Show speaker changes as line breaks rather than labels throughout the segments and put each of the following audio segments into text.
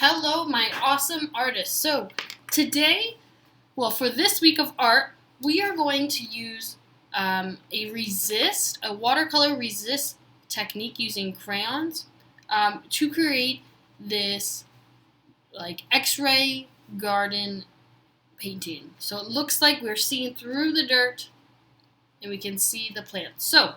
Hello, my awesome artists. So, today, for this week of art, we are going to use a watercolor resist technique using crayons to create this like X-ray garden painting. So it looks like we're seeing through the dirt and we can see the plants. So,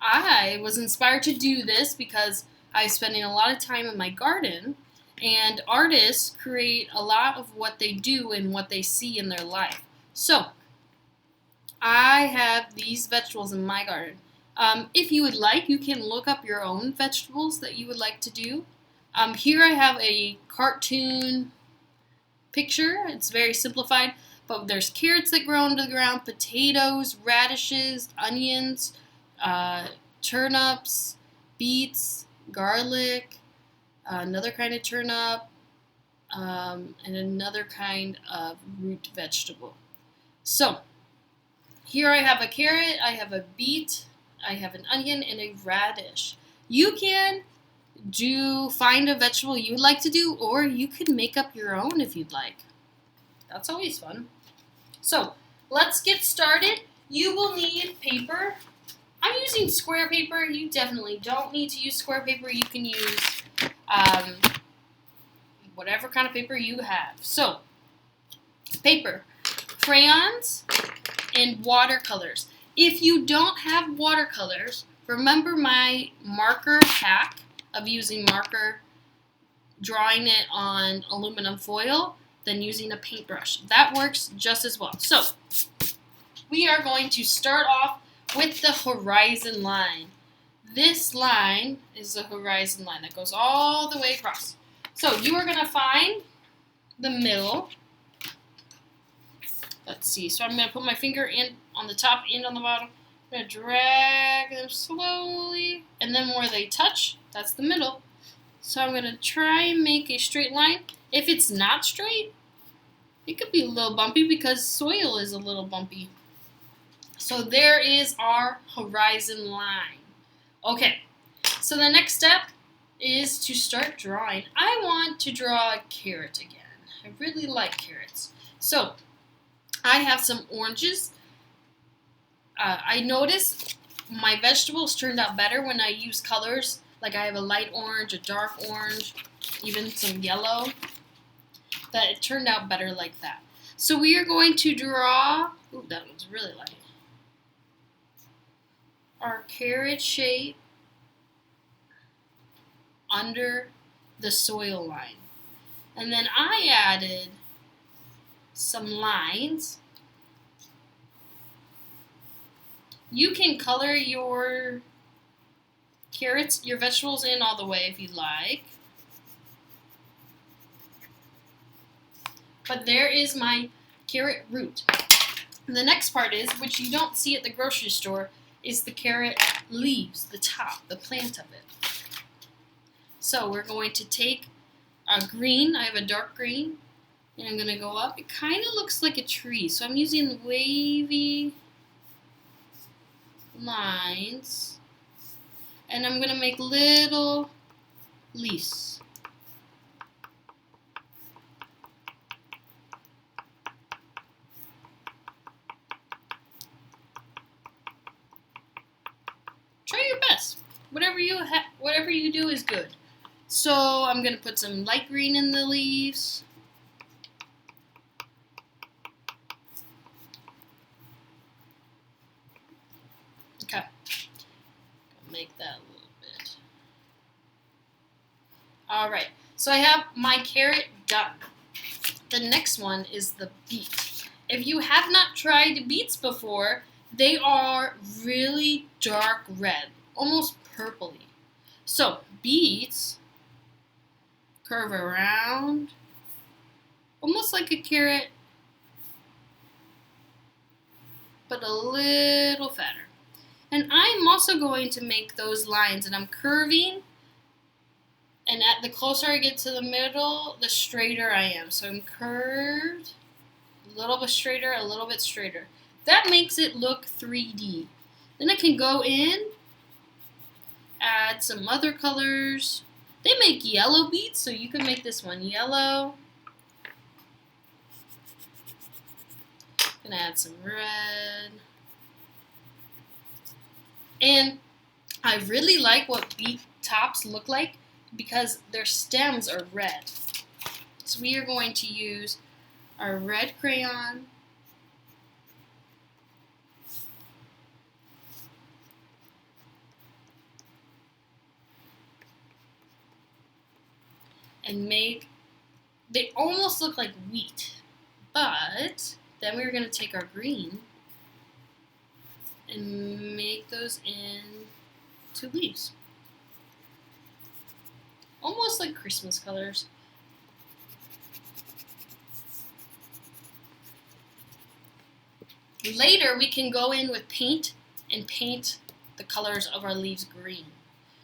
I was inspired to do this because I was spending a lot of time in my garden, and artists create a lot of what they do and what they see in their life. So, I have these vegetables in my garden. If you would like, you can look up your own vegetables that you would like to do. Here I have a cartoon picture. It's very simplified, but there's carrots that grow into the ground, potatoes, radishes, onions, turnips, beets, garlic, another kind of turnip, and another kind of root vegetable. So, here I have a carrot, I have a beet, I have an onion, and a radish. You can find a vegetable you would like to do, or you could make up your own if you'd like. That's always fun. So, let's get started. You will need paper. I'm using square paper. You definitely don't need to use square paper. You can use whatever kind of paper you have. So, paper, crayons, and watercolors. If you don't have watercolors, remember my marker hack of using marker, drawing it on aluminum foil, then using a paintbrush. That works just as well. So, we are going to start off with the horizon line. This line is the horizon line that goes all the way across. So you are going to find the middle. Let's see. So I'm going to put my finger in on the top and on the bottom. I'm going to drag them slowly. And then where they touch, that's the middle. So I'm going to try and make a straight line. If it's not straight, it could be a little bumpy because soil is a little bumpy. So there is our horizon line. Okay, so the next step is to start drawing. I want to draw a carrot again. I really like carrots. So I have some oranges. I noticed my vegetables turned out better when I use colors. Like I have a light orange, a dark orange, even some yellow. That it turned out better like that. So we are going to draw, ooh, that was really light. Our carrot shape under the soil line. And then I added some lines. You can color your carrots, your vegetables in all the way if you like. But there is my carrot root. And the next part is, which you don't see at the grocery store, is the carrot leaves, the top, the plant of it. So we're going to take a green, I have a dark green, and I'm going to go up. It kind of looks like a tree, so I'm using wavy lines, and I'm going to make little leaves. Try your best. Whatever you do is good. So I'm going to put some light green in the leaves. Okay. Make that a little bit. Alright. So I have my carrot done. The next one is the beet. If you have not tried beets before, they are really dark red, almost purpley. So, beets curve around, almost like a carrot, but a little fatter. And I'm also going to make those lines, and I'm curving, and the closer I get to the middle, the straighter I am. So I'm curved, a little bit straighter, a little bit straighter. That makes it look 3D. Then I can go in, add some other colors. They make yellow beets, so you can make this one yellow. Gonna add some red. And I really like what beet tops look like because their stems are red. So we are going to use our red crayon. And they almost look like wheat, but then we're going to take our green and make those into leaves. Almost like Christmas colors. Later we can go in with paint and paint the colors of our leaves green.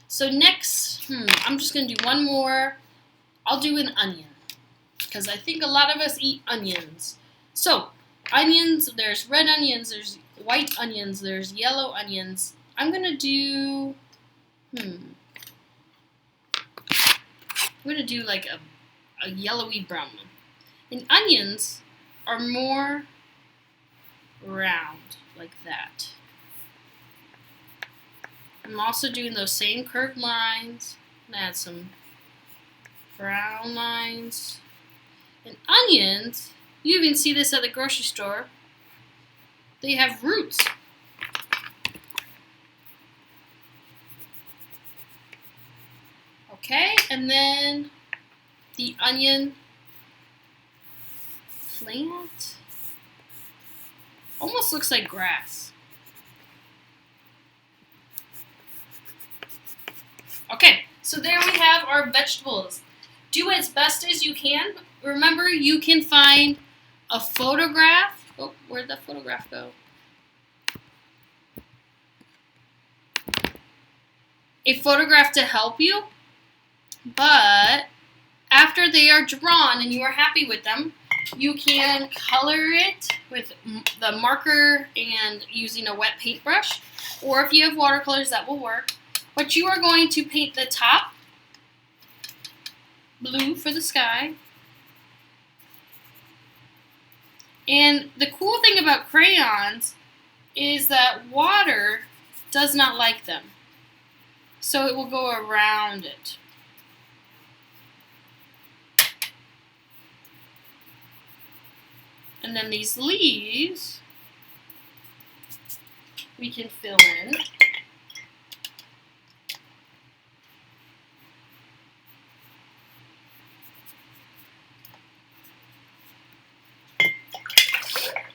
So next, I'm just going to do one more. I'll do an onion because I think a lot of us eat onions. So onions, there's red onions, there's white onions, there's yellow onions. I'm going to do, I'm going to do like a yellowy brown one. And onions are more round, like that. I'm also doing those same curved lines. And add some brown lines. And onions, you even see this at the grocery store, they have roots. Okay, and then the onion plant almost looks like grass. Okay, so there we have our vegetables. Do as best as you can. Remember, you can find a photograph. Oh, where'd that photograph go? A photograph to help you. But after they are drawn and you are happy with them, you can color it with the marker and using a wet paintbrush. Or if you have watercolors, that will work. But you are going to paint the top blue for the sky. And the cool thing about crayons is that water does not like them. So it will go around it. And then these leaves we can fill in.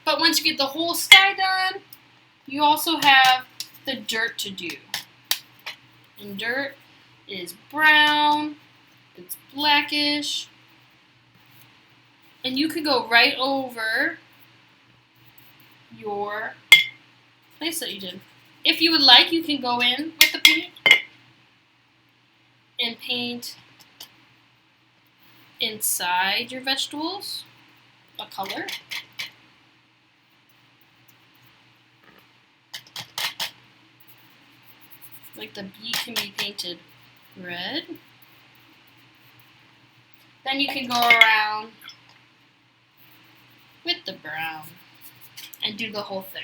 But once you get the whole sky done, you also have the dirt to do. And dirt is brown, it's blackish, and you could go right over your place that you did. If you would like, you can go in with the paint and paint inside your vegetables a color. Like the beet can be painted red. Then you can go around with the brown and do the whole thing.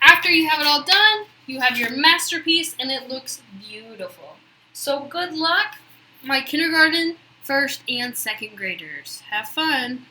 After you have it all done, you have your masterpiece and it looks beautiful. So good luck, my kindergarten, first, and second graders. Have fun.